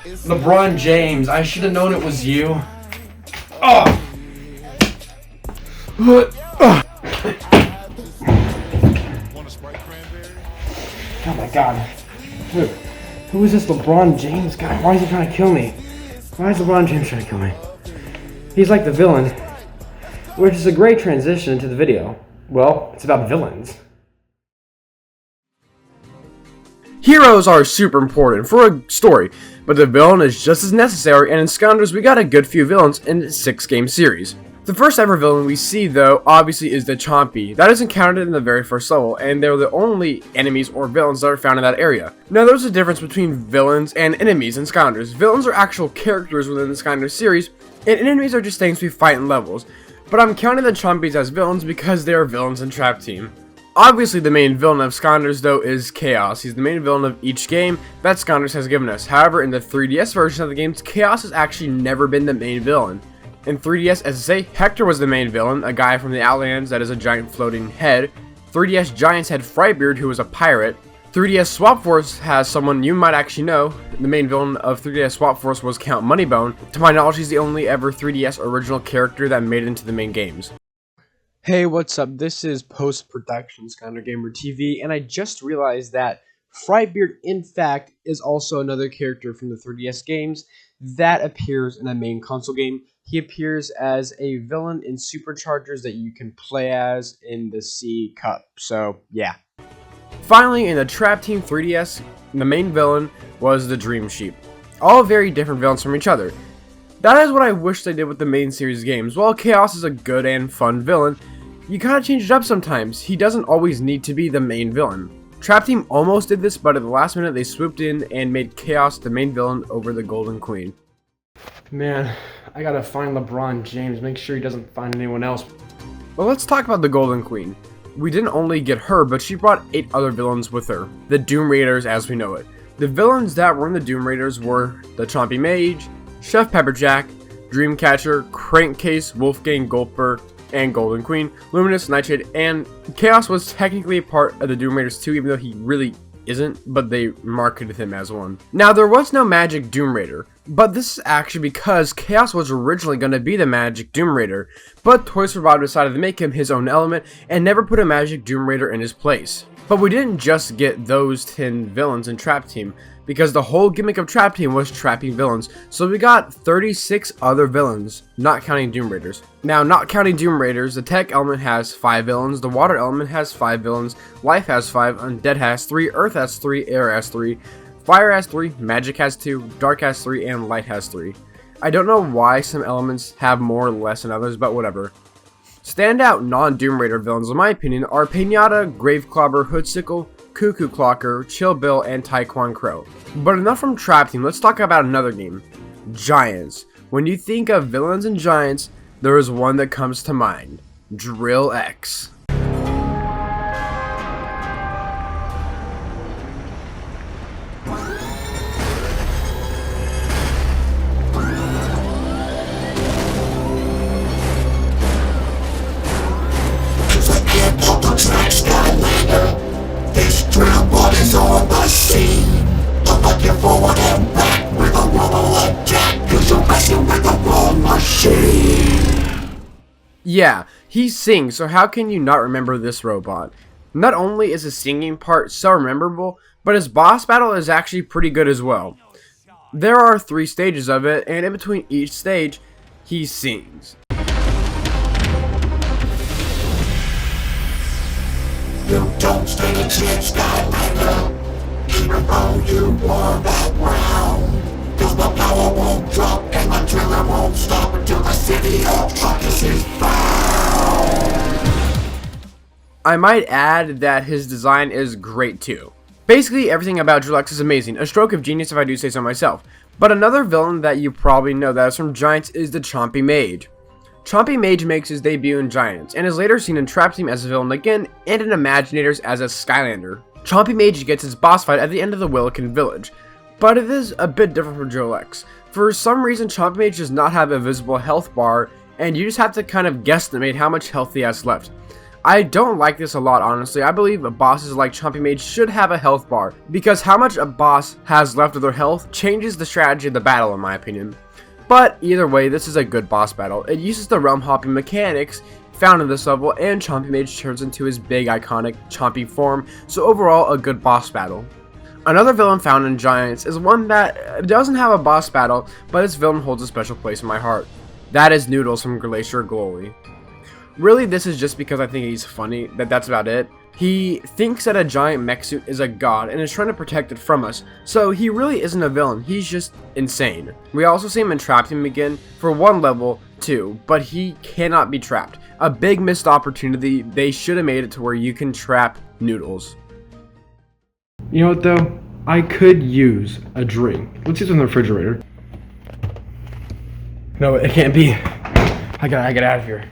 LeBron James, I should have known it was you. Oh! Oh my god. Who is this LeBron James guy? Why is he trying to kill me? Why is LeBron James trying to kill me? He's like the villain, which is a great transition into the video. Well, it's about villains. Heroes are super important for a story, but the villain is just as necessary, and in Skylanders we got a good few villains in the 6-game series. The first ever villain we see, though, obviously is the Chompy. That is encountered in the very first level, and they're the only enemies or villains that are found in that area. Now, there's a difference between villains and enemies in Skylanders. Villains are actual characters within the Skylanders series, and enemies are just things we fight in levels. But I'm counting the Chompies as villains because they are villains in Trap Team. Obviously, the main villain of Skylanders, though, is Chaos. He's the main villain of each game that Skylanders has given us. However, in the 3DS version of the games, Chaos has actually never been the main villain. In 3DS SSA, Hector was the main villain, a guy from the Outlands that is a giant floating head. 3DS Giants had Frightbeard, who was a pirate. 3DS Swap Force has someone you might actually know. The main villain of 3DS Swap Force was Count Moneybone. To my knowledge, he's the only ever 3DS original character that made it into the main games. Hey, what's up? This is post-production Skylander Gamer TV, and I just realized that Frightbeard, in fact, is also another character from the 3DS games that appears in a main console game. He appears as a villain in Superchargers that you can play as in the C Cup, so yeah. Finally, in the Trap Team 3DS, the main villain was the Dream Sheep. All very different villains from each other. That is what I wish they did with the main series games. While Chaos is a good and fun villain, you gotta change it up sometimes. He doesn't always need to be the main villain. Trap Team almost did this, but at the last minute they swooped in and made Chaos the main villain over the Golden Queen. Man, I gotta find LeBron James, make sure he doesn't find anyone else. Well, let's talk about the Golden Queen. We didn't only get her, but she brought 8 other villains with her. The Doom Raiders as we know it. The villains that were in the Doom Raiders were the Chompy Mage, Chef Pepperjack, Dreamcatcher, Crankcase, Wolfgang Gulper, and Golden Queen, Luminous, Nightshade, and Chaos was technically a part of the Doom Raiders too, even though he really isn't, but they marketed him as one. Now, there was no Magic Doom Raider, but this is actually because Chaos was originally going to be the Magic Doom Raider, but Toys for Bob decided to make him his own element and never put a Magic Doom Raider in his place. But we didn't just get those 10 villains in Trap Team, because the whole gimmick of Trap Team was trapping villains, so we got 36 other villains, not counting Doom Raiders. Now, not counting Doom Raiders, the Tech element has 5 villains, the Water element has 5 villains, Life has 5, Undead has 3, Earth has 3, Air has 3, Fire has 3, Magic has 2, Dark has 3, and Light has 3. I don't know why some elements have more or less than others, but whatever. Standout non-Doom Raider villains, in my opinion, are Pinata, Graveclobber, Hoodsickle, Cuckoo Clocker, Chill Bill, and Taekwon Crow. But enough from Trap Team, let's talk about another game. Giants. When you think of villains and giants, there is one that comes to mind. Drill X. Yeah, he sings, so how can you not remember this robot? Not only is his singing part so memorable, but his boss battle is actually pretty good as well. There are 3 stages of it, and in between each stage, he sings. You don't stand a chance, Skylander, even though you wore that round. Cause my power won't drop and my driller won't stop until the city of Truckers is found. I might add that his design is great too. Basically everything about Drill X is amazing, a stroke of genius if I do say so myself. But another villain that you probably know that is from Giants is the Chompy Mage. Chompy Mage makes his debut in Giants, and is later seen in Trap Team as a villain again, and in Imaginators as a Skylander. Chompy Mage gets his boss fight at the end of the Willikin Village. But it is a bit different from Drill X. For some reason, Chompy Mage does not have a visible health bar, and you just have to kind of guesstimate how much health he has left. I don't like this a lot, honestly. I believe bosses like Chompy Mage should have a health bar, because how much a boss has left of their health changes the strategy of the battle, in my opinion. But either way, this is a good boss battle. It uses the realm hopping mechanics found in this level, and Chompy Mage turns into his big iconic Chompy form, so overall a good boss battle. Another villain found in Giants is one that doesn't have a boss battle, but this villain holds a special place in my heart. That is Noodles from Glacier Glory. Really, this is just because I think he's funny, that's about it. He thinks that a giant mech suit is a god and is trying to protect it from us, so he really isn't a villain, he's just insane. We also see him entrap him again for one level too, but he cannot be trapped. A big missed opportunity. They should have made it to where you can trap Noodles. You know what though? I could use a drink. Let's use it in the refrigerator. No, it can't be. I gotta get out of here.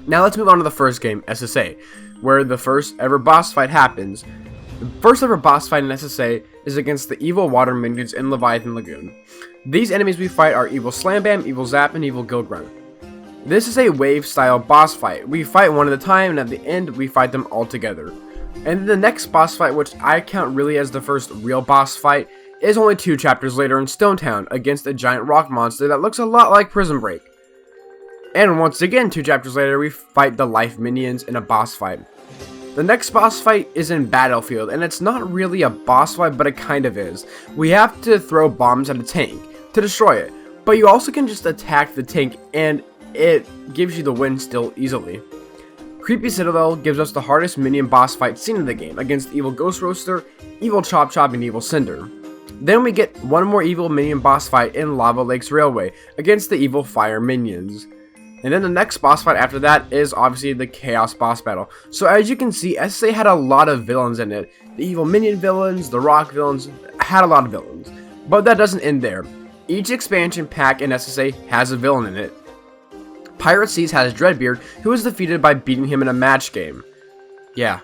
Now let's move on to the first game, SSA, where the first ever boss fight happens. The first ever boss fight in SSA is against the evil water minions in Leviathan Lagoon. These enemies we fight are Evil Slam Bam, Evil Zap, and Evil Gill Grunt. This is a wave style boss fight. We fight one at a time, and at the end we fight them all together. And the next boss fight, which I count really as the first real boss fight, is only 2 chapters later in Stone Town against a giant rock monster that looks a lot like Prison Break. And once again, 2 chapters later, we fight the life minions in a boss fight. The next boss fight is in Battlefield, and it's not really a boss fight, but it kind of is. We have to throw bombs at a tank to destroy it, but you also can just attack the tank, and it gives you the win still easily. Creepy Citadel gives us the hardest minion boss fight scene in the game, against Evil Ghost Roaster, Evil Chop Chop, and Evil Cinder. Then we get one more evil minion boss fight in Lava Lakes Railway, against the evil fire minions. And then the next boss fight after that is obviously the Chaos boss battle. So as you can see, SSA had a lot of villains in it. The evil minion villains, the rock villains, had a lot of villains. But that doesn't end there. Each expansion pack in SSA has a villain in it. Pirate Seas has Dreadbeard, who was defeated by beating him in a match game. Yeah.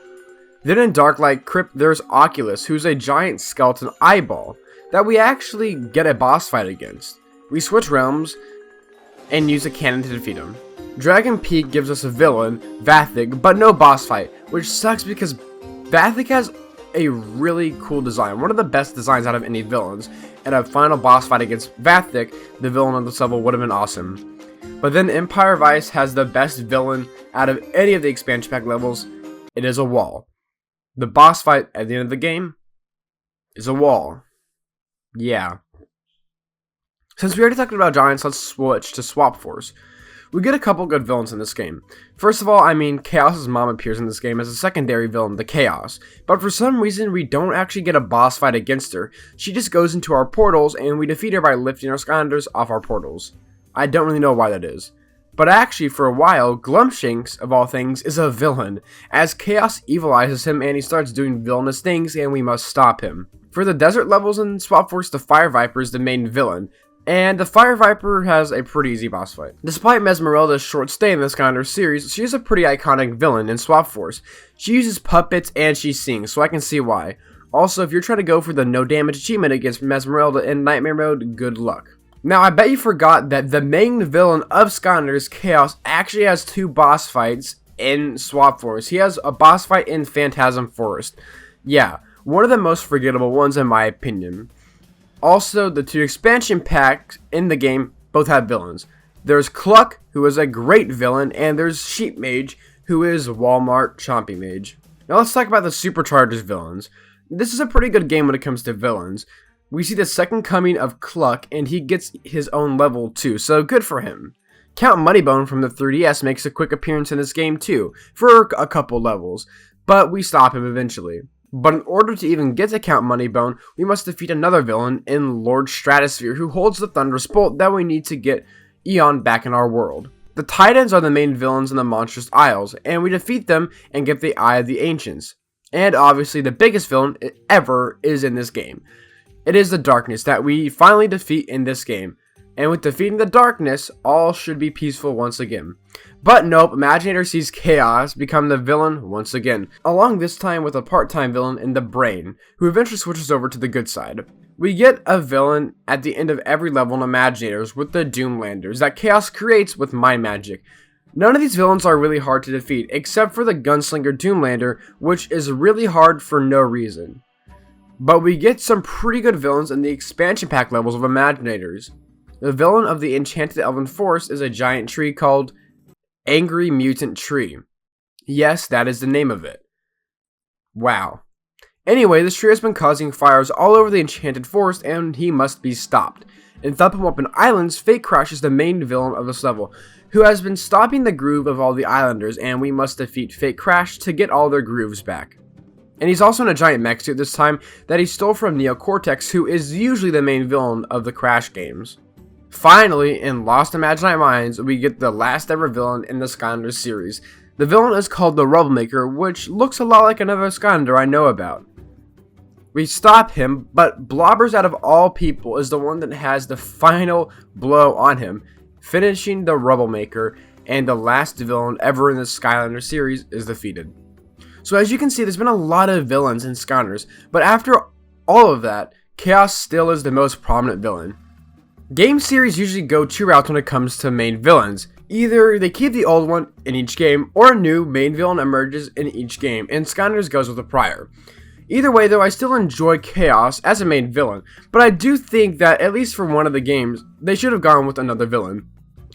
Then in Darklight Crypt, there's Oculus, who's a giant skeleton eyeball that we actually get a boss fight against. We switch realms and use a cannon to defeat him. Dragon Peak gives us a villain, Vathig, but no boss fight, which sucks because Vathig has a really cool design, one of the best designs out of any villains, and a final boss fight against Vathig, the villain of this level, would have been awesome. But then Empire Vice has the best villain out of any of the expansion pack levels. It is a wall. The boss fight at the end of the game is a wall. Yeah. Since we already talked about Giants, let's switch to Swap Force. We get a couple good villains in this game. First of all, Chaos's mom appears in this game as a secondary villain, the Chaos. But for some reason, we don't actually get a boss fight against her. She just goes into our portals, and we defeat her by lifting our Skylanders off our portals. I don't really know why that is. But actually, for a while, Glumshanks, of all things, is a villain, as Chaos evilizes him and he starts doing villainous things, and we must stop him. For the desert levels in Swap Force, the Fire Viper is the main villain. And the Fire Viper has a pretty easy boss fight. Despite Mesmerelda's short stay in the Skylanders series, she is a pretty iconic villain in Swap Force. She uses puppets and she sings, so I can see why. Also, if you're trying to go for the no damage achievement against Mesmerelda in Nightmare Mode, good luck. Now, I bet you forgot that the main villain of Skylanders, Chaos, actually has 2 boss fights in Swap Force. He has a boss fight in Phantasm Forest. Yeah, one of the most forgettable ones in my opinion. Also, the 2 expansion packs in the game both have villains. There's Cluck, who is a great villain, and there's Sheep Mage, who is Walmart Chompy Mage. Now let's talk about the Superchargers villains. This is a pretty good game when it comes to villains. We see the second coming of Cluck, and he gets his own level too, so good for him. Count Moneybone from the 3DS makes a quick appearance in this game too, for a couple levels, but we stop him eventually. But in order to even get to Count Moneybone, we must defeat another villain in Lord Stratosphere, who holds the Thunderous Bolt that we need to get Eon back in our world. The Titans are the main villains in the Monstrous Isles, and we defeat them and get the Eye of the Ancients. And obviously the biggest villain ever is in this game. It is the Darkness that we finally defeat in this game. And with defeating the Darkness, all should be peaceful once again. But nope, Imaginator sees Chaos become the villain once again, along this time with a part-time villain in the Brain, who eventually switches over to the good side. We get a villain at the end of every level in Imaginators with the Doomlanders that Chaos creates with mind magic. None of these villains are really hard to defeat, except for the Gunslinger Doomlander, which is really hard for no reason. But we get some pretty good villains in the expansion pack levels of Imaginators. The villain of the Enchanted Elven Forest is a giant tree called Angry Mutant Tree. Yes, that is the name of it. Wow. Anyway, this tree has been causing fires all over the Enchanted Forest, and he must be stopped. In Thump-em-Up Islands, Fate Crash is the main villain of this level, who has been stopping the groove of all the islanders, and we must defeat Fate Crash to get all their grooves back. And he's also in a giant mech suit this time that he stole from Neo Cortex, who is usually the main villain of the Crash games. Finally, in Lost Imaginite Minds, we get the last ever villain in the Skylanders series. The villain is called the Roublemaker, which looks a lot like another Skylander I know about. We stop him, but Blobbers out of all people is the one that has the final blow on him, finishing the Roublemaker, and the last villain ever in the Skylanders series is defeated. So as you can see, there's been a lot of villains in Skylanders, but after all of that, Chaos still is the most prominent villain. Game series usually go two routes when it comes to main villains. Either they keep the old one in each game, or a new main villain emerges in each game, and Skylanders goes with the prior. Either way though, I still enjoy Chaos as a main villain, but I do think that at least for one of the games, they should have gone with another villain.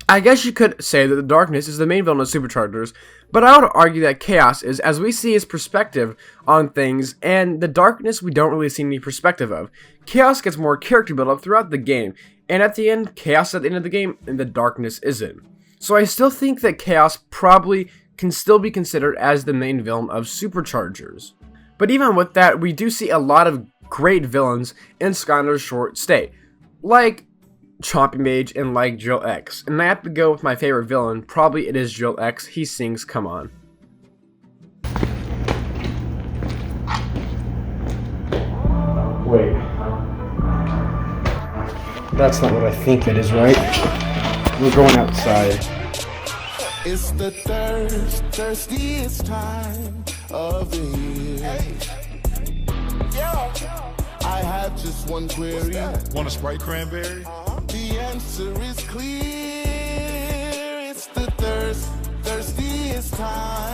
I guess you could say that the Darkness is the main villain of Superchargers, but I would argue that Chaos is, as we see his perspective on things, and the Darkness we don't really see any perspective of. Chaos gets more character build up throughout the game, and at the end, Chaos at the end of the game, and the Darkness isn't. So I still think that Chaos probably can still be considered as the main villain of Superchargers. But even with that, we do see a lot of great villains in Skylanders' short stay, like Chompy Mage and like Drill X. And I have to go with my favorite villain, probably it is Drill X. He sings Come On. Wait. That's not what I think it is, right? We're going outside. It's the thirstiest time of the year. I have just one query. Want a Sprite cranberry? The answer is clear. It's the thirstiest time